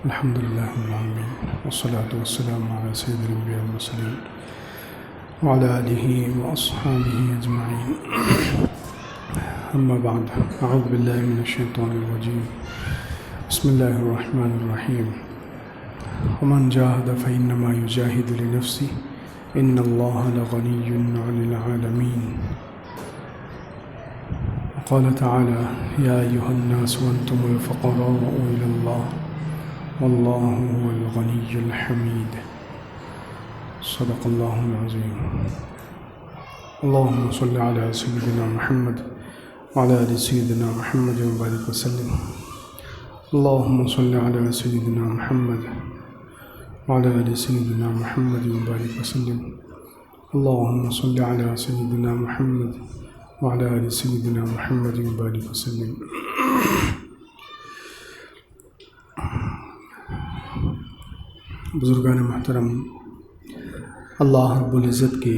الحمد لله رب العالمين والصلاة والسلام على سيد الأنبياء والمرسلين وعلى آله وأصحابه أجمعين. أما بعد، أعوذ بالله من الشيطان الرجيم. بسم الله الرحمن الرحيم. ومن جاهد فإنما يجاهد لنفسه إن الله لغني عن العالمين. وقال تعالى: يا أيها الناس أنتم الفقراء إلى الله والله هو الغني الحميد. صدق الله العظيم. اللهم صل على سيدنا محمد وعلى آل سيدنا محمد وبارك وسلم. اللهم صل على سيدنا محمد وعلى آل سيدنا محمد وبارك وسلم. اللهم صل على سيدنا محمد وعلى آل سيدنا محمد وبارك وسلم. بزرگان محترم، اللہ رب العزت کے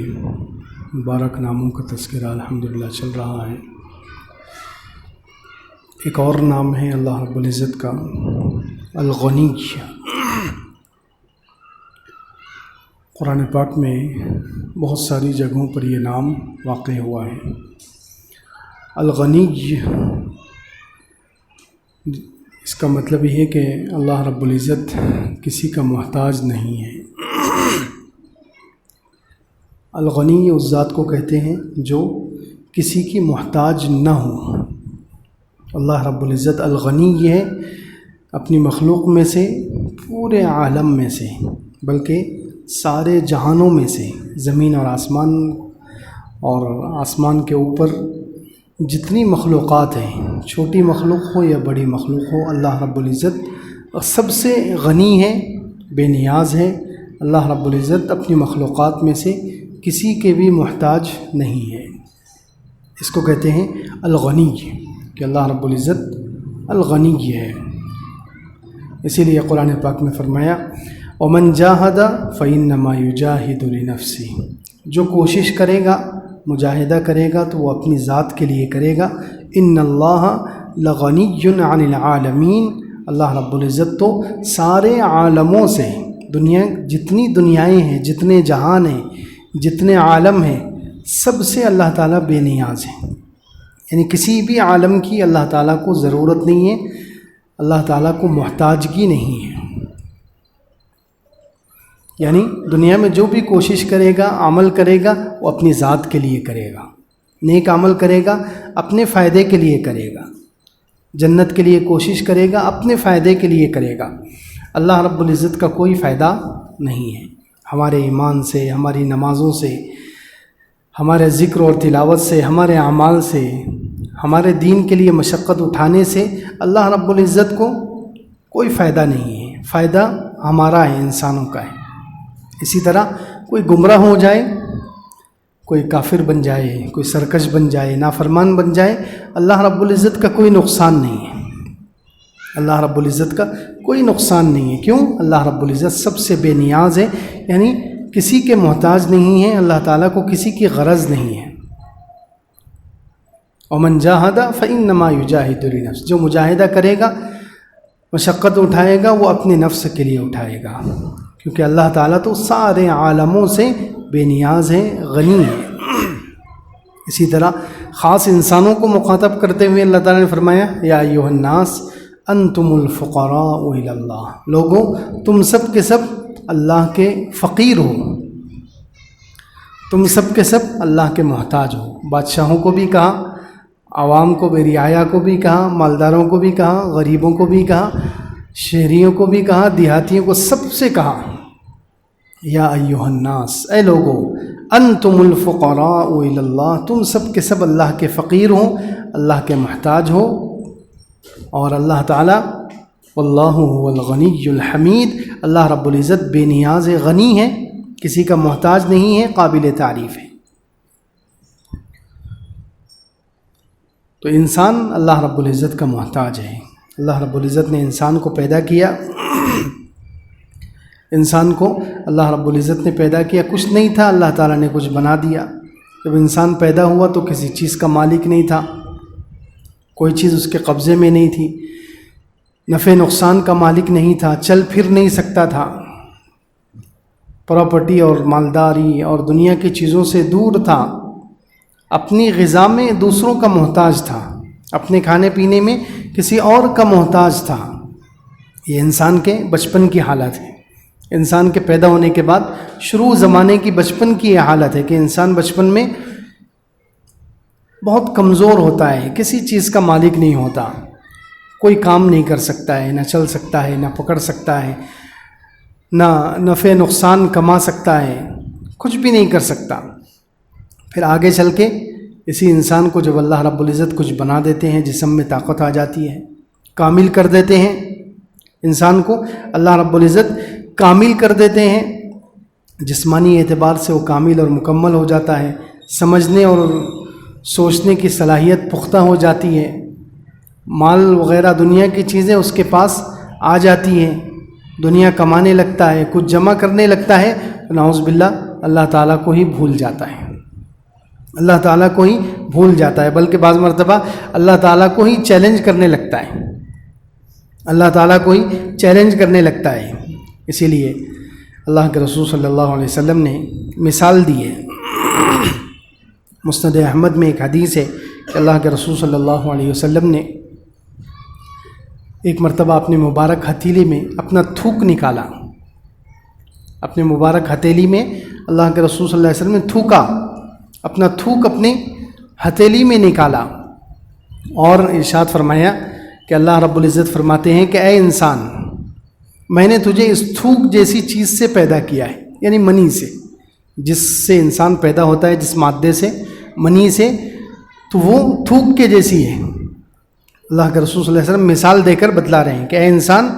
مبارک ناموں کا تذکرہ الحمدللہ چل رہا ہے. ایک اور نام ہے اللہ رب العزت کا الغنی. قرآن پاک میں بہت ساری جگہوں پر یہ نام واقع ہوا ہے. الغنی، اس کا مطلب یہ ہے کہ اللہ رب العزت کسی کا محتاج نہیں ہے. الغنی اس ذات کو کہتے ہیں جو کسی کی محتاج نہ ہو. اللہ رب العزت الغنی یہ ہے اپنی مخلوق میں سے، پورے عالم میں سے، بلکہ سارے جہانوں میں سے، زمین اور آسمان کے اوپر جتنی مخلوقات ہیں، چھوٹی مخلوق ہو یا بڑی مخلوق ہو، اللہ رب العزت سب سے غنی ہے، بے نیاز ہے. اللہ رب العزت اپنی مخلوقات میں سے کسی کے بھی محتاج نہیں ہے. اس کو کہتے ہیں الغنی، کہ اللہ رب العزت الغنی ہے. اسی لیے قرآن پاک میں فرمایا: وَمَنْ جَاهَدَ فَإِنَّمَا يُجَاهِدُ لِنَفْسِهِ. جو کوشش کرے گا، مجاہدہ کرے گا تو وہ اپنی ذات کے لیے کرے گا. ان اللہ لغنی عن العالمین. اللہ رب العزت تو سارے عالموں سے، دنیا جتنی دنیائیں ہیں، جتنے جہان ہیں، جتنے عالم ہیں، سب سے اللہ تعالیٰ بے نیاز ہے. یعنی کسی بھی عالم کی اللہ تعالیٰ کو ضرورت نہیں ہے، اللہ تعالیٰ کو محتاجگی نہیں ہے. یعنی دنیا میں جو بھی کوشش کرے گا، عمل کرے گا، وہ اپنی ذات کے لیے کرے گا. نیک عمل کرے گا اپنے فائدے کے لیے کرے گا. جنت کے لیے کوشش کرے گا اپنے فائدے کے لیے کرے گا. اللہ رب العزت کا کوئی فائدہ نہیں ہے. ہمارے ایمان سے، ہماری نمازوں سے، ہمارے ذکر اور تلاوت سے، ہمارے اعمال سے، ہمارے دین کے لیے مشقت اٹھانے سے اللہ رب العزت کو کوئی فائدہ نہیں ہے. فائدہ ہمارا ہے، انسانوں کا ہے. اسی طرح کوئی گمراہ ہو جائے، کوئی کافر بن جائے، کوئی سرکش بن جائے، نافرمان بن جائے، اللہ رب العزت کا کوئی نقصان نہیں ہے. اللہ رب العزت کا کوئی نقصان نہیں ہے. کیوں؟ اللہ رب العزت سب سے بے نیاز ہے، یعنی کسی کے محتاج نہیں ہے. اللہ تعالیٰ کو کسی کی غرض نہیں ہے. وَمَنْ جَاهَدَ فَإِنَّمَا يُجَاهِدُ لِنَفْسِهِ. جو مجاہدہ کرے گا، مشقت اٹھائے گا، وہ اپنے نفس کے لیے اٹھائے گا، کیونکہ اللہ تعالیٰ تو سارے عالموں سے بے نیاز ہے، غنی ہے. اسی طرح خاص انسانوں کو مخاطب کرتے ہوئے اللہ تعالیٰ نے فرمایا: یا ایھا الناس انتم الفقراء الی اللہ. لوگوں، تم سب کے سب اللہ کے فقیر ہو، تم سب کے سب اللہ کے محتاج ہو. بادشاہوں کو بھی کہا، عوام کو بھی، رعایا کو بھی کہا، مالداروں کو بھی کہا، غریبوں کو بھی کہا، شہریوں کو بھی کہا، دیہاتیوں کو، سب سے کہا: یا ایھا الناس، اے لوگو، انتم الفقراء الی اللہ. تم سب کے سب اللہ کے فقیر ہو، اللہ کے محتاج ہو. اور اللہ تعالیٰ واللہ هو الغنی الحمید. اللہ رب العزت بے نیاز ہے، غنی ہے، کسی کا محتاج نہیں ہے، قابل تعریف ہے. تو انسان اللہ رب العزت کا محتاج ہے. اللہ رب العزت نے انسان کو پیدا کیا. انسان کو اللہ رب العزت نے پیدا کیا، کچھ نہیں تھا، اللہ تعالیٰ نے کچھ بنا دیا. جب انسان پیدا ہوا تو کسی چیز کا مالک نہیں تھا، کوئی چیز اس کے قبضے میں نہیں تھی، نفع نقصان کا مالک نہیں تھا، چل پھر نہیں سکتا تھا، پراپرٹی اور مالداری اور دنیا کی چیزوں سے دور تھا، اپنی غذا میں دوسروں کا محتاج تھا، اپنے کھانے پینے میں کسی اور کا محتاج تھا۔ یہ انسان کے بچپن کی حالت ہے، انسان کے پیدا ہونے کے بعد شروع زمانے کی بچپن کی یہ حالت ہے کہ انسان بچپن میں بہت کمزور ہوتا ہے، کسی چیز کا مالک نہیں ہوتا، کوئی کام نہیں کر سکتا ہے، نہ چل سکتا ہے، نہ پکڑ سکتا ہے، نہ نفع نقصان کما سکتا ہے، کچھ بھی نہیں کر سکتا۔ پھر آگے چل کے اسی انسان کو جب اللہ رب العزت کچھ بنا دیتے ہیں، جسم میں طاقت آ جاتی ہے، کامل کر دیتے ہیں انسان کو، اللہ رب العزت کامل کر دیتے ہیں، جسمانی اعتبار سے وہ کامل اور مکمل ہو جاتا ہے، سمجھنے اور سوچنے کی صلاحیت پختہ ہو جاتی ہے، مال وغیرہ دنیا کی چیزیں اس کے پاس آ جاتی ہیں، دنیا کمانے لگتا ہے، کچھ جمع کرنے لگتا ہے، نعوذ باللہ اللہ تعالیٰ کو ہی بھول جاتا ہے، اللہ تعالیٰ کو ہی بھول جاتا ہے، بلکہ بعض مرتبہ اللہ تعالیٰ کو ہی چیلنج کرنے لگتا ہے، اللہ تعالیٰ کو ہی چیلنج کرنے لگتا ہے۔ اسی لیے اللہ کے رسول صلی اللہ علیہ وسلم نے مثال دی ہے، مسند احمد میں ایک حدیث ہے کہ اللہ کے رسول صلی اللہ علیہ وسلم نے ایک مرتبہ اپنے مبارک ہتھیلی میں اپنا تھوک نکالا، اپنے مبارک ہتھیلی میں اللہ کے رسول صلی اللہ علیہ وسلم نے تھوکا، اپنا تھوک اپنے ہتھیلی میں نکالا، اور ارشاد فرمایا کہ اللہ رب العزت فرماتے ہیں کہ اے انسان، میں نے تجھے اس تھوک جیسی چیز سے پیدا کیا ہے، یعنی منی سے، جس سے انسان پیدا ہوتا ہے، جس مادے سے، منی سے، تو وہ تھوک کے جیسی ہے۔ اللہ کے رسول صلی اللہ علیہ وسلم مثال دے کر بتلا رہے ہیں کہ اے انسان،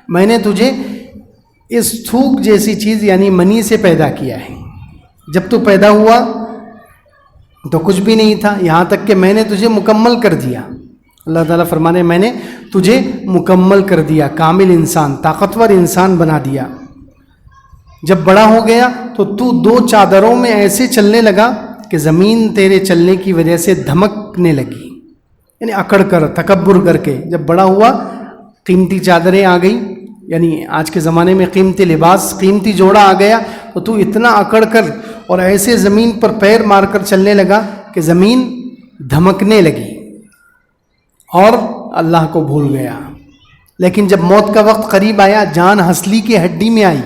میں نے تجھے اس تھوک جیسی چیز یعنی منی سے پیدا کیا ہے۔ جب تو پیدا ہوا تو کچھ بھی نہیں تھا، یہاں تک کہ میں نے تجھے مکمل کر دیا۔ اللہ تعالیٰ فرمانے میں نے تجھے مکمل کر دیا، کامل انسان، طاقتور انسان بنا دیا۔ جب بڑا ہو گیا تو دو چادروں میں ایسے چلنے لگا کہ زمین تیرے چلنے کی وجہ سے دھمکنے لگی، یعنی اکڑ کر، تکبر کر کے۔ جب بڑا ہوا قیمتی چادریں آ گئی، یعنی آج کے زمانے میں قیمتی لباس، قیمتی جوڑا آ گیا، تو اتنا اکڑ کر اور ایسے زمین پر پیر مار کر چلنے لگا کہ زمین دھمکنے لگی اور اللہ کو بھول گیا۔ لیکن جب موت کا وقت قریب آیا، جان ہنسلی کی ہڈی میں آئی،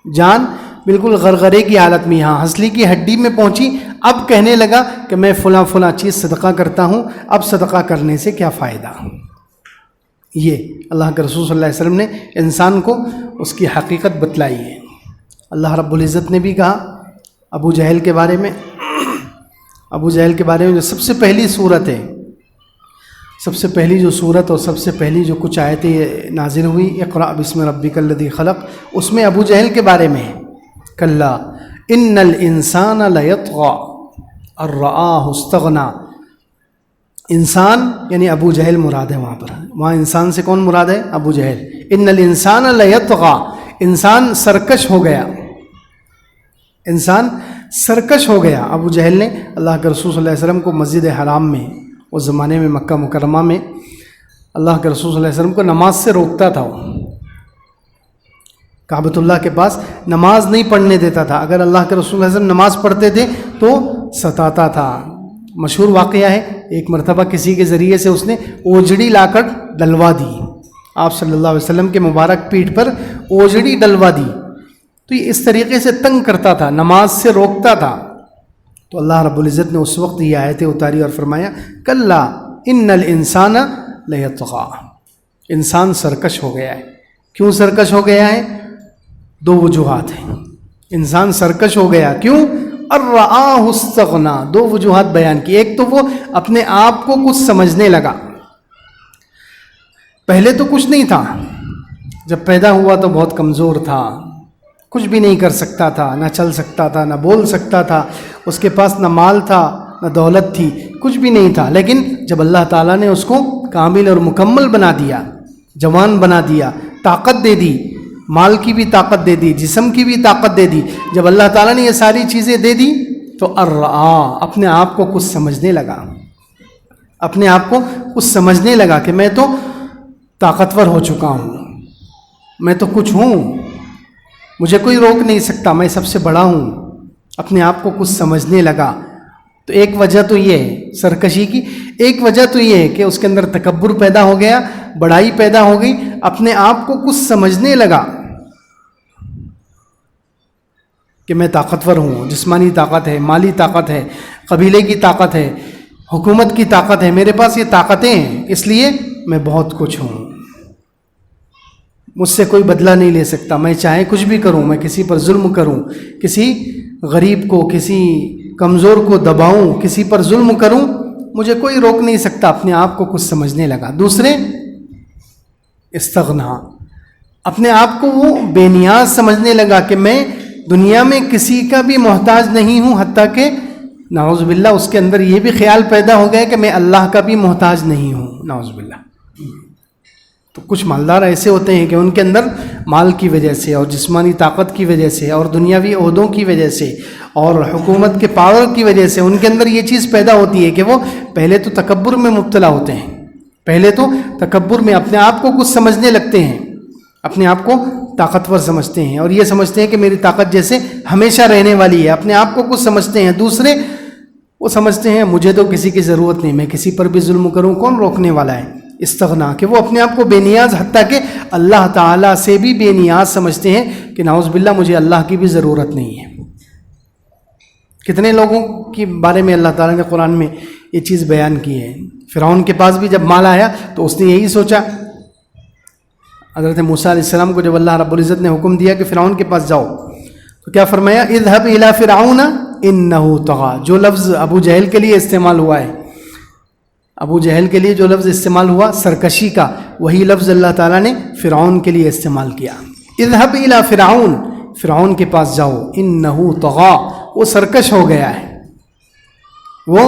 جان بالکل غرغرے کی حالت میں یہاں ہنسلی کی ہڈی میں پہنچی، اب کہنے لگا کہ میں فلاں فلاں چیز صدقہ کرتا ہوں، اب صدقہ کرنے سے کیا فائدہ۔ یہ اللہ کے رسول صلی اللہ علیہ وسلم نے انسان کو اس کی حقیقت بتلائی ہے۔ اللہ رب العزت نے بھی کہا ابو جہل کے بارے میں، ابو جہل کے بارے میں جو سب سے پہلی صورت ہے، سب سے پہلی جو صورت اور سب سے پہلی جو کچھ آیتیں نازل ہوئی، اقرأ بسم ربک الذی خلق، اس میں ابو جہل کے بارے میں ہے، کلا ان الانسان لیطغی ان رآہ استغنی۔ انسان یعنی ابو جہل مراد ہے، وہاں انسان سے کون مراد ہے؟ ابو جہل۔ ان الانسان لیطغی، انسان سرکش ہو گیا، انسان سرکش ہو گیا۔ ابو جہل نے اللہ کے رسول صلی اللہ علیہ وسلم کو مسجد حرام میں، اس زمانے میں مکہ مکرمہ میں، اللہ کے رسول صلی اللہ علیہ وسلم کو نماز سے روکتا تھا، وہ کعبۃ اللہ کے پاس نماز نہیں پڑھنے دیتا تھا۔ اگر اللہ کے رسول صلی اللہ علیہ وسلم نماز پڑھتے تھے تو ستاتا تھا۔ مشہور واقعہ ہے، ایک مرتبہ کسی کے ذریعے سے اس نے اوجڑی لا کر ڈلوا دی، آپ صلی اللہ علیہ وسلم کے مبارک پیٹھ پر اوجڑی ڈلوا دی، تو یہ اس طریقے سے تنگ کرتا تھا، نماز سے روکتا تھا۔ تو اللہ رب العزت نے اس وقت یہ آیتیں اتاری اور فرمایا کلا ان الانسان لیطغی، انسان سرکش ہو گیا ہے۔ کیوں سرکش ہو گیا ہے؟ دو وجوہات ہیں، انسان سرکش ہو گیا کیوں؟ ان رآہ استغنی، دو وجوہات بیان کی۔ ایک تو وہ اپنے آپ کو کچھ سمجھنے لگا، پہلے تو کچھ نہیں تھا، جب پیدا ہوا تو بہت کمزور تھا، کچھ بھی نہیں کر سکتا تھا، نہ چل سکتا تھا، نہ بول سکتا تھا، اس کے پاس نہ مال تھا نہ دولت تھی، کچھ بھی نہیں تھا۔ لیکن جب اللہ تعالیٰ نے اس کو کامل اور مکمل بنا دیا، جوان بنا دیا، طاقت دے دی، مال کی بھی طاقت دے دی، جسم کی بھی طاقت دے دی، جب اللہ تعالیٰ نے یہ ساری چیزیں دے دی تو اپنے آپ کو کچھ سمجھنے لگا، اپنے آپ کو کچھ سمجھنے لگا کہ میں تو طاقتور ہو چکا ہوں، میں تو کچھ ہوں، مجھے کوئی روک نہیں سکتا، میں سب سے بڑا ہوں، اپنے آپ کو کچھ سمجھنے لگا. تو ایک وجہ تو یہ ہے سرکشی کی، ایک وجہ تو یہ ہے کہ اس کے اندر تکبر پیدا ہو گیا، بڑائی پیدا ہو گئی، اپنے آپ کو کچھ سمجھنے لگا کہ میں طاقتور ہوں، جسمانی طاقت ہے، مالی طاقت ہے، قبیلے کی طاقت ہے، حکومت کی طاقت ہے، میرے پاس یہ طاقتیں ہیں، اس لیے میں بہت کچھ ہوں، مجھ سے کوئی بدلہ نہیں لے سکتا، میں چاہے کچھ بھی کروں، میں کسی پر ظلم کروں، کسی غریب کو، کسی کمزور کو دباؤں، کسی پر ظلم کروں، مجھے کوئی روک نہیں سکتا. اپنے آپ کو کچھ سمجھنے لگا. دوسرے استغنا، اپنے آپ کو وہ بے نیاز سمجھنے لگا کہ میں دنیا میں کسی کا بھی محتاج نہیں ہوں، حتیٰ کہ نعوذ باللہ اس کے اندر یہ بھی خیال پیدا ہو گیا کہ میں اللہ کا بھی محتاج نہیں ہوں، نعوذ باللہ. تو کچھ مالدار ایسے ہوتے ہیں کہ ان کے اندر مال کی وجہ سے اور جسمانی طاقت کی وجہ سے اور دنیاوی عہدوں کی وجہ سے اور حکومت کے پاور کی وجہ سے ان کے اندر یہ چیز پیدا ہوتی ہے کہ وہ پہلے تو تکبر میں مبتلا ہوتے ہیں، پہلے تو تکبر میں اپنے آپ کو کچھ سمجھنے لگتے ہیں، اپنے آپ کو طاقتور سمجھتے ہیں اور یہ سمجھتے ہیں کہ میری طاقت جیسے ہمیشہ رہنے والی ہے، اپنے آپ کو کچھ سمجھتے ہیں. دوسرے وہ سمجھتے ہیں مجھے تو کسی کی ضرورت نہیں، میں کسی پر بھی ظلم کروں کون روکنے والا ہے. استغنا، کہ وہ اپنے آپ کو بے نیاز، حتیٰ کہ اللہ تعالیٰ سے بھی بے نیاز سمجھتے ہیں کہ نعوذ باللہ مجھے اللہ کی بھی ضرورت نہیں ہے. کتنے لوگوں کے بارے میں اللہ تعالیٰ نے قرآن میں یہ چیز بیان کی ہے. فرعون کے پاس بھی جب مال آیا تو اس نے یہی سوچا. حضرت موسیٰ علیہ السلام کو جب اللہ رب العزت نے حکم دیا کہ فرعون کے پاس جاؤ تو کیا فرمایا؟ اذهب الى فرعون انه طغى. جو لفظ ابو جہل کے لیے استعمال ہوا ہے، ابو جہل کے لیے جو لفظ استعمال ہوا سرکشی کا، وہی لفظ اللہ تعالیٰ نے فرعون کے لیے استعمال کیا. اذهب الى فرعون، فرعون کے پاس جاؤ، انه طغى، وہ سرکش ہو گیا ہے، وہ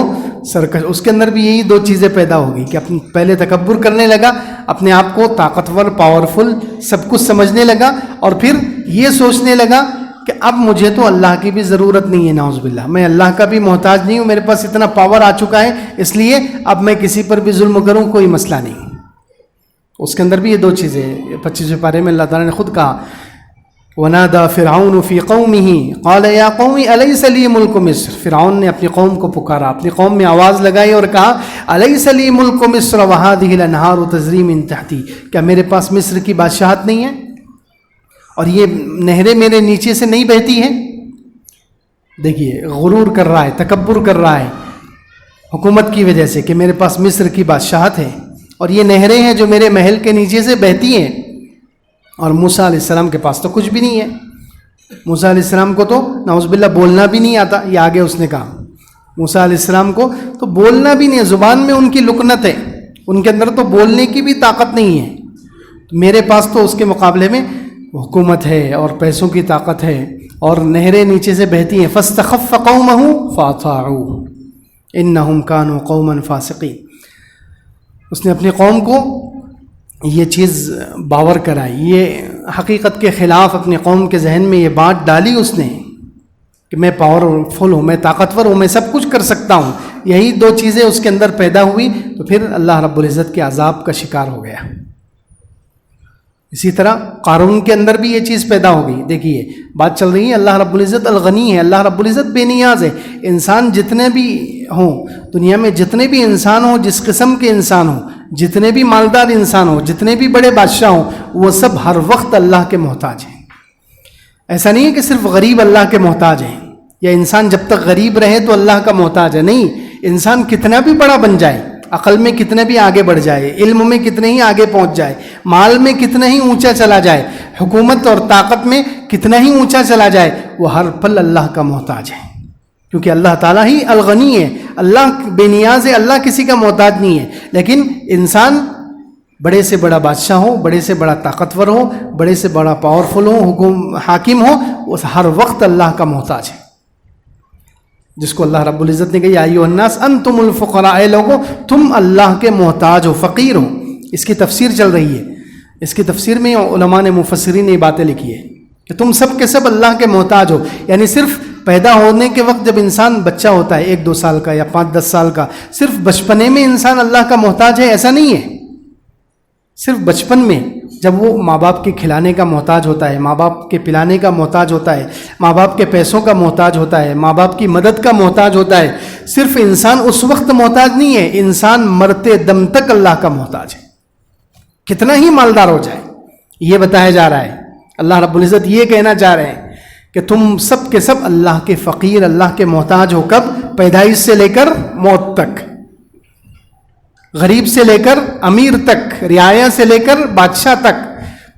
سرکش. اس کے اندر بھی یہی دو چیزیں پیدا ہو گئی کہ پہلے تکبر کرنے لگا، اپنے آپ کو طاقتور، پاورفل سب کچھ سمجھنے لگا، اور پھر یہ سوچنے لگا کہ اب مجھے تو اللہ کی بھی ضرورت نہیں ہے، نعوذ باللہ میں اللہ کا بھی محتاج نہیں ہوں، میرے پاس اتنا پاور آ چکا ہے، اس لیے اب میں کسی پر بھی ظلم کروں کوئی مسئلہ نہیں. اس کے اندر بھی یہ دو چیزیں 25ویں پارے میں اللہ تعالیٰ نے خود کہا وَنَادَى فِرْعَوْنُ فِي قَوْمِهِ قَالَ يَا قَوْمِ أَلَيْسَ لِي مُلْكُ مِصْرَ. فرعون نے اپنی قوم کو پکارا، اپنی قوم میں آواز لگائی اور کہا أَلَيْسَ لِي مُلْكُ مِصْرَ وَهَذِهِ الْأَنْهَارُ تَجْرِي مِن تَحْتِي. کیا میرے پاس مصر کی بادشاہت نہیں ہے اور یہ نہریں میرے نیچے سے نہیں بہتی ہیں؟ دیکھیے غرور کر رہا ہے، تکبر کر رہا ہے حکومت کی وجہ سے کہ میرے پاس مصر کی بادشاہت ہے اور یہ نہریں ہیں جو میرے محل کے نیچے سے بہتی ہیں. اور موسیٰ علیہ السلام کے پاس تو کچھ بھی نہیں ہے. موسیٰ علیہ السلام کو تو نعوذ باللہ بولنا بھی نہیں آتا. یہ آگے اس نے کہا موسیٰ علیہ السلام کو تو بولنا بھی نہیں ہے، زبان میں ان کی لکنت ہے، ان کے اندر تو بولنے کی بھی طاقت نہیں ہے. میرے پاس تو اس کے مقابلے میں حکومت ہے اور پیسوں کی طاقت ہے اور نہریں نیچے سے بہتی ہیں. فاستخف قومه فاطاعوه انهم كانوا قوما فاسقين. اس نے اپنی قوم کو یہ چیز باور کرائی، یہ حقیقت کے خلاف اپنی قوم کے ذہن میں یہ بات ڈالی اس نے کہ میں پاورفل ہوں، میں طاقتور ہوں، میں سب کچھ کر سکتا ہوں. یہی دو چیزیں اس کے اندر پیدا ہوئی تو پھر اللہ رب العزت کے عذاب کا شکار ہو گیا. اسی طرح قارون کے اندر بھی یہ چیز پیدا ہو گئی. دیکھیے بات چل رہی ہے، اللہ رب العزت الغنی ہے، اللہ رب العزت بے نیاز ہے. انسان جتنے بھی ہوں دنیا میں، جتنے بھی انسان ہوں، جس قسم کے انسان ہوں، جتنے بھی مالدار انسان ہوں، جتنے بھی بڑے بادشاہ ہوں، وہ سب ہر وقت اللہ کے محتاج ہیں. ایسا نہیں ہے کہ صرف غریب اللہ کے محتاج ہیں یا انسان جب تک غریب رہے تو اللہ کا محتاج ہے. نہیں، انسان کتنا بھی بڑا بن جائے، عقل میں کتنے بھی آگے بڑھ جائے، علم میں کتنے ہی آگے پہنچ جائے، مال میں کتنا ہی اونچا چلا جائے، حکومت اور طاقت میں کتنا ہی اونچا چلا جائے، وہ ہر پل اللہ کا محتاج ہے. کیونکہ اللہ تعالیٰ ہی الغنی ہے، اللہ بے نیاز ہے، اللہ کسی کا محتاج نہیں ہے. لیکن انسان بڑے سے بڑا بادشاہ ہو، بڑے سے بڑا طاقتور ہو، بڑے سے بڑا پاورفل ہو، حاکم ہو، وہ ہر وقت اللہ کا محتاج ہے. جس کو اللہ رب العزت نے کہا یا ایھا الناس انتم الفقراء، اے لوگو تم اللہ کے محتاج ہو، فقیر ہو. اس کی تفسیر چل رہی ہے. اس کی تفسیر میں علماء نے، مفسرین نے یہ باتیں لکھی ہے کہ تم سب کے سب اللہ کے محتاج ہو. یعنی صرف پیدا ہونے کے وقت جب انسان بچہ ہوتا ہے 1-2 سال کا یا 5-10 سال کا، صرف بچپنے میں انسان اللہ کا محتاج ہے ایسا نہیں ہے. صرف بچپن میں جب وہ ماں باپ کے کھلانے کا محتاج ہوتا ہے، ماں باپ کے پلانے کا محتاج ہوتا ہے، ماں باپ کے پیسوں کا محتاج ہوتا ہے، ماں باپ کی مدد کا محتاج ہوتا ہے، صرف انسان اس وقت محتاج نہیں ہے، انسان مرتے دم تک اللہ کا محتاج ہے، کتنا ہی مالدار ہو جائے۔ یہ بتایا جا رہا ہے، اللہ رب العزت یہ کہنا چاہ رہے ہیں کہ تم سب کے سب اللہ کے فقیر، اللہ کے محتاج ہو، کب؟ پیدائش سے لے کر موت تک، غریب سے لے کر امیر تک، رعایا سے لے کر بادشاہ تک،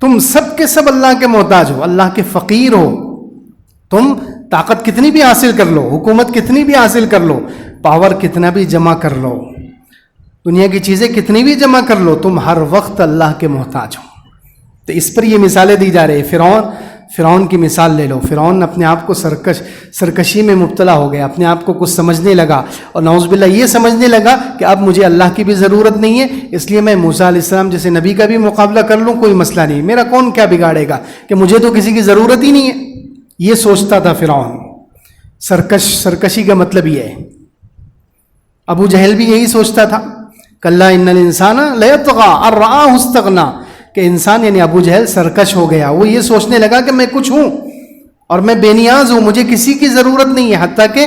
تم سب کے سب اللہ کے محتاج ہو، اللہ کے فقیر ہو۔ تم طاقت کتنی بھی حاصل کر لو، حکومت کتنی بھی حاصل کر لو، پاور کتنا بھی جمع کر لو، دنیا کی چیزیں کتنی بھی جمع کر لو، تم ہر وقت اللہ کے محتاج ہو۔ تو اس پر یہ مثالیں دی جا رہی ہیں۔ فرعون کی مثال لے لو، فرعون اپنے آپ کو سرکشی میں مبتلا ہو گیا، اپنے آپ کو کچھ سمجھنے لگا، اور نعوذ باللہ یہ سمجھنے لگا کہ اب مجھے اللہ کی بھی ضرورت نہیں ہے، اس لیے میں موسیٰ علیہ السلام جیسے نبی کا بھی مقابلہ کر لوں، کوئی مسئلہ نہیں، میرا کون کیا بگاڑے گا، کہ مجھے تو کسی کی ضرورت ہی نہیں ہے۔ یہ سوچتا تھا فرعون۔ سرکشی کا مطلب یہ ہے۔ ابو جہل بھی یہی سوچتا تھا، کلا ان الانسان لیطغی ان رآہ استغنی، کہ انسان یعنی ابو جہل سرکش ہو گیا، وہ یہ سوچنے لگا کہ میں کچھ ہوں اور میں بے نیاز ہوں، مجھے کسی کی ضرورت نہیں ہے، حتیٰ کہ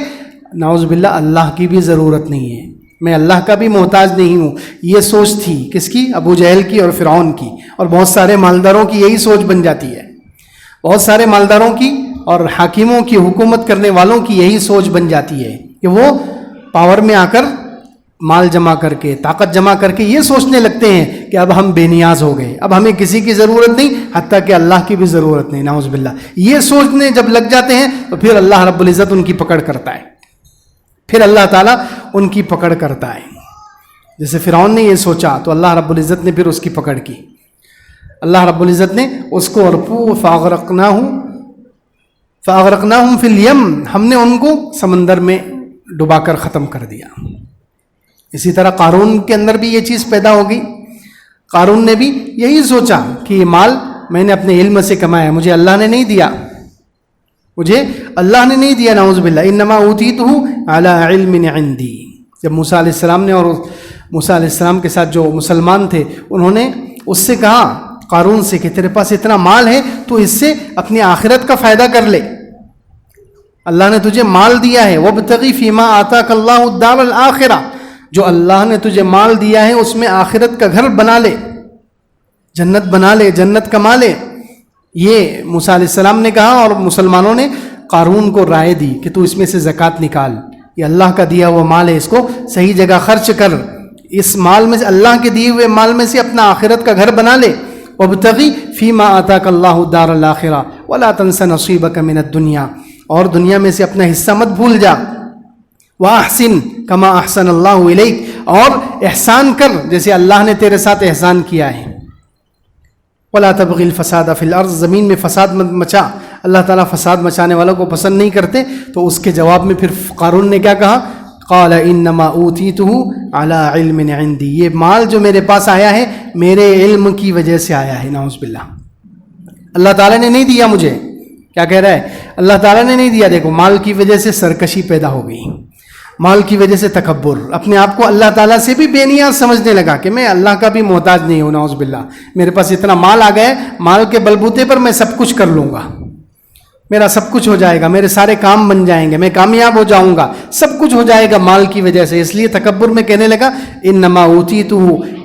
نعوذ باللہ اللہ کی بھی ضرورت نہیں ہے، میں اللہ کا بھی محتاج نہیں ہوں۔ یہ سوچ تھی کس کی؟ ابو جہل کی اور فرعون کی، اور بہت سارے مالداروں کی یہی سوچ بن جاتی ہے، بہت سارے مالداروں کی اور حاکموں کی، حکومت کرنے والوں کی یہی سوچ بن جاتی ہے کہ وہ پاور میں آ کر مال جمع کر کے، طاقت جمع کر کے یہ سوچنے لگتے ہیں کہ اب ہم بے نیاز ہو گئے، اب ہمیں کسی کی ضرورت نہیں، حتیٰ کہ اللہ کی بھی ضرورت نہیں، نعوذ باللہ۔ یہ سوچنے جب لگ جاتے ہیں تو پھر اللہ رب العزت ان کی پکڑ کرتا ہے، پھر اللہ تعالیٰ ان کی پکڑ کرتا ہے۔ جیسے فرعون نے یہ سوچا تو اللہ رب العزت نے پھر اس کی پکڑ کی، اللہ رب العزت نے اس کو فَأَغْرَقْنَاهُمْ فِي الْيَمِّ، ہم نے ان کو سمندر میں ڈبا کر ختم کر دیا۔ اسی طرح قارون کے اندر بھی یہ چیز پیدا ہو گئی، قارون نے بھی یہی سوچا کہ یہ مال میں نے اپنے علم سے کمایا، مجھے اللہ نے نہیں دیا، مجھے اللہ نے نہیں دیا، نعوذ باللہ، انما اوتیتہ علی علم عندی۔ جب موسیٰ علیہ السلام نے، اور موسیٰ علیہ السلام کے ساتھ جو مسلمان تھے انہوں نے اس سے کہا، قارون سے، کہ تیرے پاس اتنا مال ہے تو اس سے اپنی آخرت کا فائدہ کر لے، اللہ نے تجھے مال دیا ہے، وابتغی فیما آتاک اللہ الدار الآخرہ، جو اللہ نے تجھے مال دیا ہے اس میں آخرت کا گھر بنا لے، جنت بنا لے، جنت کما لے۔ یہ موسیٰ علیہ السلام نے کہا، اور مسلمانوں نے قارون کو رائے دی کہ تو اس میں سے زکوٰۃ نکال، یہ اللہ کا دیا ہوا مال ہے، اس کو صحیح جگہ خرچ کر، اس مال میں سے، اللہ کے دیے ہوئے مال میں سے اپنا آخرت کا گھر بنا لے۔ وابتغی فیما آتاک اللہ الدار الآخرہ ولا تنس نصیبک من الدنیا، اور دنیا میں سے اپنا حصہ مت بھول جا۔ وَأَحْسِن كَمَا أَحْسَنَ اللَّهُ إِلَيْكَ، اور احسان کر جیسے اللہ نے تیرے ساتھ احسان کیا ہے۔ وَلَا تَبْغِ الْفَسَادَ فِي الْأَرْضِ، زمین میں فساد مت مچا، اللہ تعالیٰ فساد مچانے والوں کو پسند نہیں کرتے۔ تو اس کے جواب میں پھر قارون نے کیا کہا؟ قَالَ إِنَّمَا أُوتِيتُهُ عَلَىٰ عِلْمٍ عِنْدِي، یہ مال جو میرے پاس آیا ہے میرے علم کی وجہ سے آیا ہے، نعوذ باللہ، اللہ تعالیٰ نے نہیں دیا مجھے۔ کیا کہہ رہا ہے؟ اللہ تعالیٰ نے نہیں دیا۔ دیکھو، مال کی وجہ سے سرکشی پیدا ہو گئی، مال کی وجہ سے تکبر، اپنے آپ کو اللہ تعالیٰ سے بھی بے نیاز سمجھنے لگا کہ میں اللہ کا بھی محتاج نہیں ہوں، نعوذ باللہ، میرے پاس اتنا مال آ گیا ہے، مال کے بلبوتے پر میں سب کچھ کر لوں گا، میرا سب کچھ ہو جائے گا، میرے سارے کام بن جائیں گے، میں کامیاب ہو جاؤں گا، سب کچھ ہو جائے گا مال کی وجہ سے۔ اس لیے تکبر میں کہنے لگا انما اوتیتہ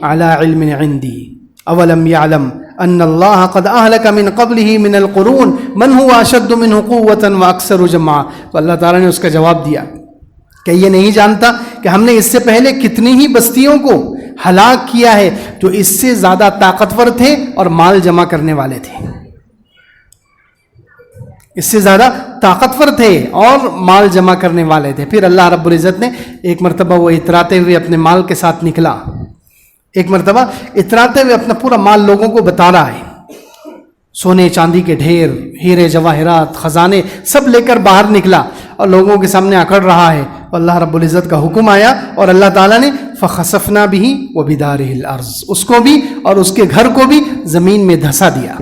علی علم عندی اولم یعلم ان اللہ قد اہلک من قبلہ من القرون من هو اشد منہ قوۃ واکثر جمعا۔ تو اللہ تعالیٰ نے اس کا جواب دیا کہ یہ نہیں جانتا کہ ہم نے اس سے پہلے کتنی ہی بستیوں کو ہلاک کیا ہے جو اس سے زیادہ طاقتور تھے اور مال جمع کرنے والے تھے، اس سے زیادہ طاقتور تھے اور مال جمع کرنے والے تھے۔ پھر اللہ رب العزت نے ایک مرتبہ وہ اتراتے ہوئے اپنے مال کے ساتھ نکلا، ایک مرتبہ اتراتے ہوئے اپنا پورا مال لوگوں کو بتا رہا ہے، سونے چاندی کے ڈھیر، ہیرے جواہرات، خزانے سب لے کر باہر نکلا اور لوگوں کے سامنے اکڑ رہا ہے۔ اللہ رب العزت کا حکم آیا اور اللہ تعالیٰ نے فخسفنا به وبداره الارض، اس کو بھی اور اس کے گھر کو بھی زمین میں دھسا دیا۔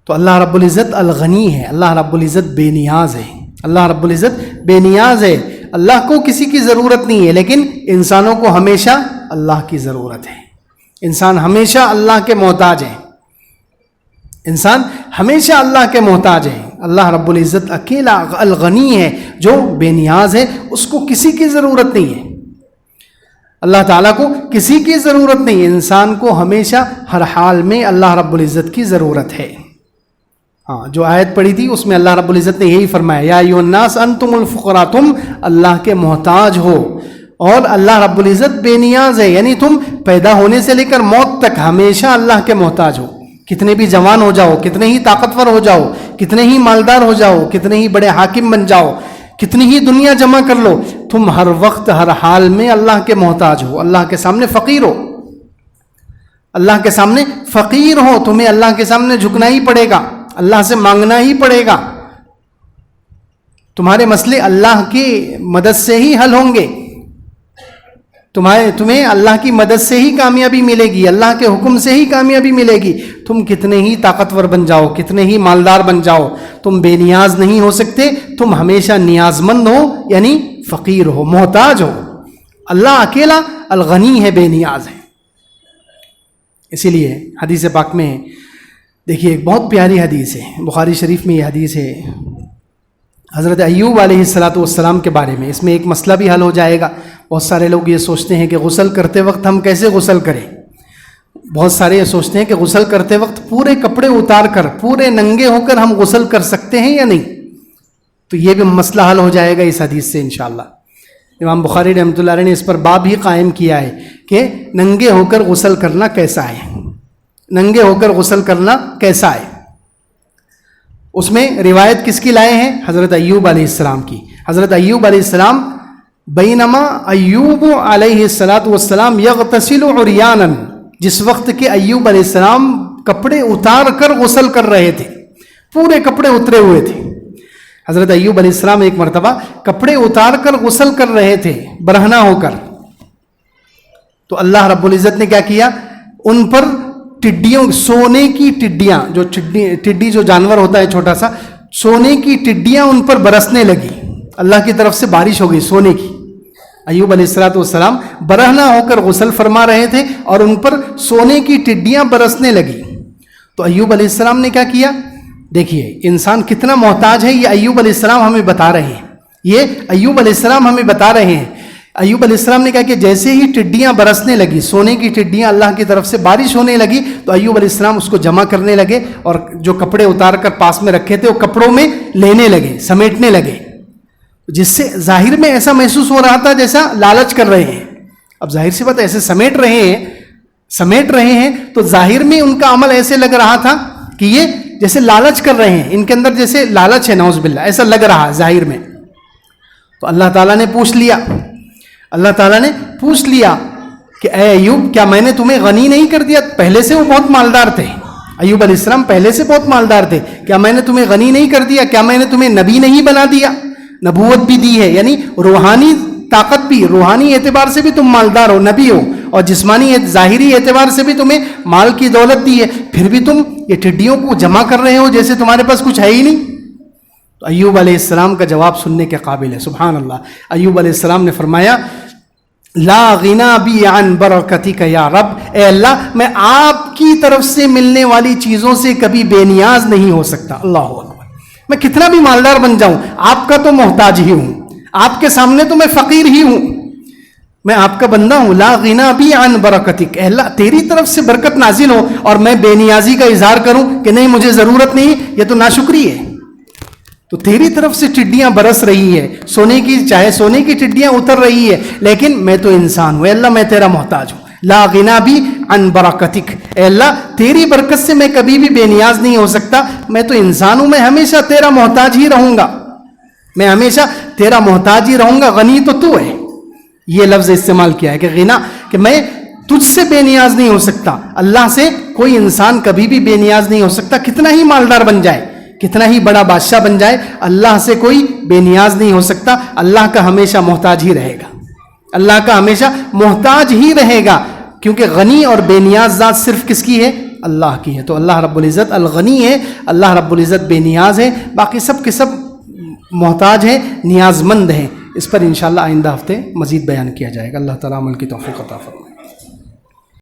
تو اللہ رب العزت الغنی ہے، اللہ رب العزت بے نیاز ہے، اللہ رب العزت بے نیاز ہے، اللہ کو کسی کی ضرورت نہیں ہے، لیکن انسانوں کو ہمیشہ اللہ کی ضرورت ہے. انسان ہمیشہ اللہ کے محتاج ہے. انسان ہمیشہ اللہ کے محتاج ہے. اللہ رب العزت اکیلا الغنی ہے جو بے نیاز ہے, اس کو کسی کی ضرورت نہیں ہے. اللہ تعالیٰ کو کسی کی ضرورت نہیں. انسان کو ہمیشہ ہر حال میں اللہ رب العزت کی ضرورت ہے. ہاں, جو آیت پڑھی تھی اس میں اللہ رب العزت نے یہی فرمایا, یا ایھا الناس انتم الفقراء, تم اللہ کے محتاج ہو اور اللہ رب العزت بے نیاز ہے. یعنی تم پیدا ہونے سے لے کر موت تک ہمیشہ اللہ کے محتاج ہو. کتنے بھی جوان ہو جاؤ, کتنے ہی طاقتور ہو جاؤ, کتنے ہی مالدار ہو جاؤ, کتنے ہی بڑے حاکم بن جاؤ, کتنی ہی دنیا جمع کر لو, تم ہر وقت ہر حال میں اللہ کے محتاج ہو. اللہ کے سامنے فقیر ہو. اللہ کے سامنے فقیر ہو. تمہیں اللہ کے سامنے جھکنا ہی پڑے گا, اللہ سے مانگنا ہی پڑے گا. تمہارے مسئلے اللہ کی مدد سے ہی حل ہوں گے. تمہیں اللہ کی مدد سے ہی کامیابی ملے گی, اللہ کے حکم سے ہی کامیابی ملے گی. تم کتنے ہی طاقتور بن جاؤ, کتنے ہی مالدار بن جاؤ, تم بے نیاز نہیں ہو سکتے. تم ہمیشہ نیاز مند ہو, یعنی فقیر ہو, محتاج ہو. اللہ اکیلا الغنی ہے, بے نیاز ہے. اسی لیے حدیث پاک میں دیکھیے ایک بہت پیاری حدیث ہے, بخاری شریف میں یہ حدیث ہے حضرت ایوب علیہ السلام کے بارے میں. اس میں ایک مسئلہ بھی حل ہو جائے گا. بہت سارے لوگ یہ سوچتے ہیں کہ غسل کرتے وقت ہم کیسے غسل کریں. بہت سارے یہ سوچتے ہیں کہ غسل کرتے وقت پورے کپڑے اتار کر, پورے ننگے ہو کر ہم غسل کر سکتے ہیں یا نہیں. تو یہ بھی مسئلہ حل ہو جائے گا اس حدیث سے انشاءاللہ. امام بخاری رحمۃ اللہ علیہ نے اس پر باب ہی قائم کیا ہے کہ ننگے ہو کر غسل کرنا کیسا ہے, ننگے ہو کر غسل کرنا کیسا ہے. اس میں روایت کس کی لائے ہیں؟ حضرت ایوب علیہ السلام کی. حضرت ایوب علیہ السلام بینما ایوب علیہ السلام یغتسل عریانا, جس وقت کہ ایوب علیہ السلام کپڑے اتار کر غسل کر رہے تھے, پورے کپڑے اترے ہوئے تھے. حضرت ایوب علیہ السلام ایک مرتبہ کپڑے اتار کر غسل کر رہے تھے برہنہ ہو کر. تو اللہ رب العزت نے کیا کیا, ان پر ٹڈیوں, سونے کی ٹڈیاں, جو ٹڈی جو جانور ہوتا ہے چھوٹا سا, سونے کی ٹڈیاں ان پر برسنے لگی. اللہ کی طرف سے بارش ہو گئی سونے کی. ایوب علیہ السلام برہنہ ہو کر غسل فرما رہے تھے اور ان پر سونے کی ٹڈیاں برسنے لگی. تو ایوب علیہ السلام نے کیا کیا؟ دیکھیے انسان کتنا محتاج ہے, یہ ایوب علیہ السلام ہمیں بتا رہے ہیں. یہ ایوب علیہ السلام ہمیں بتا رہے ہیں. ایوب علیہ السلام نے کہا کہ جیسے ہی ٹڈیاں برسنے لگی, سونے کی ٹڈیاں اللہ کی طرف سے بارش ہونے لگی, تو ایوب علیہ السلام اس کو جمع کرنے لگے اور جو کپڑے اتار کر پاس میں رکھے تھے وہ کپڑوں میں لینے لگے, سمیٹنے لگے, جس سے ظاہر میں ایسا محسوس ہو رہا تھا جیسا لالچ کر رہے ہیں. اب ظاہر سی بات ایسے سمیٹ رہے ہیں تو ظاہر میں ان کا عمل ایسے لگ رہا تھا کہ یہ جیسے لالچ کر رہے ہیں, ان کے اندر جیسے لالچ ہے, نعوذ باللہ, ایسا لگ رہا ہے ظاہر میں. تو اللہ تعالیٰ نے پوچھ لیا کہ اے ایوب, کیا میں نے تمہیں غنی نہیں کر دیا؟ پہلے سے وہ بہت مالدار تھے, ایوب علیہ السلام پہلے سے بہت مالدار تھے. کیا میں نے تمہیں غنی نہیں کر دیا؟ کیا میں نے تمہیں نبی نہیں بنا دیا؟ نبوت بھی دی ہے, یعنی روحانی طاقت بھی, روحانی اعتبار سے بھی تم مالدار ہو, نبی ہو, اور جسمانی ظاہری اعتبار سے بھی تمہیں مال کی دولت دی ہے, پھر بھی تم یہ ٹڈیوں کو جمع کر رہے ہو جیسے تمہارے پاس کچھ ہے ہی نہیں. تو ایوب علیہ السلام کا جواب سننے کے قابل ہے. سبحان اللہ. ایوب علیہ السلام نے فرمایا, لا غنا بی عن برکتک یا رب, اے اللہ میں آپ کی طرف سے ملنے والی چیزوں سے کبھی بے نیاز نہیں ہو سکتا. اللہ اکبر. میں کتنا بھی مالدار بن جاؤں, آپ کا تو محتاج ہی ہوں, آپ کے سامنے تو میں فقیر ہی ہوں, میں آپ کا بندہ ہوں. لا غنا بی عن برکتک, اے اللہ تیری طرف سے برکت نازل ہو اور میں بے نیازی کا اظہار کروں کہ نہیں مجھے ضرورت نہیں, یہ تو ناشکری ہے. تو تیری طرف سے ٹڈیاں برس رہی ہے, چاہے سونے کی ٹڈیاں اتر رہی ہے, لیکن میں تو انسان ہوں. اے اللہ میں تیرا محتاج ہوں. لا غنا بی عن برکتک, اے اللہ تیری برکت سے میں کبھی بھی بے نیاز نہیں ہو سکتا, میں تو انسان ہوں, میں ہمیشہ تیرا محتاج ہی رہوں گا, میں ہمیشہ تیرا محتاج ہی رہوں گا. غنی تو ہے, یہ لفظ استعمال کیا ہے کہ غنا, کہ میں تجھ سے بے نیاز نہیں ہو سکتا. اللہ سے کوئی انسان کبھی بھی بے نیاز نہیں ہو سکتا, کتنا ہی مالدار بن جائے, کتنا ہی بڑا بادشاہ بن جائے, اللہ سے کوئی بے نیاز نہیں ہو سکتا. اللہ کا ہمیشہ محتاج ہی رہے گا, اللہ کا ہمیشہ محتاج ہی رہے گا, کیونکہ غنی اور بے نیاز ذات صرف کس کی ہے؟ اللہ کی ہے. تو اللہ رب العزت الغنی ہے, اللہ رب العزت بے نیاز ہے, باقی سب کے سب محتاج ہیں, نیاز مند ہیں. اس پر انشاءاللہ آئندہ ہفتے مزید بیان کیا جائے گا. اللہ تعالیٰ عمل کی توفیق عطا فرمائے.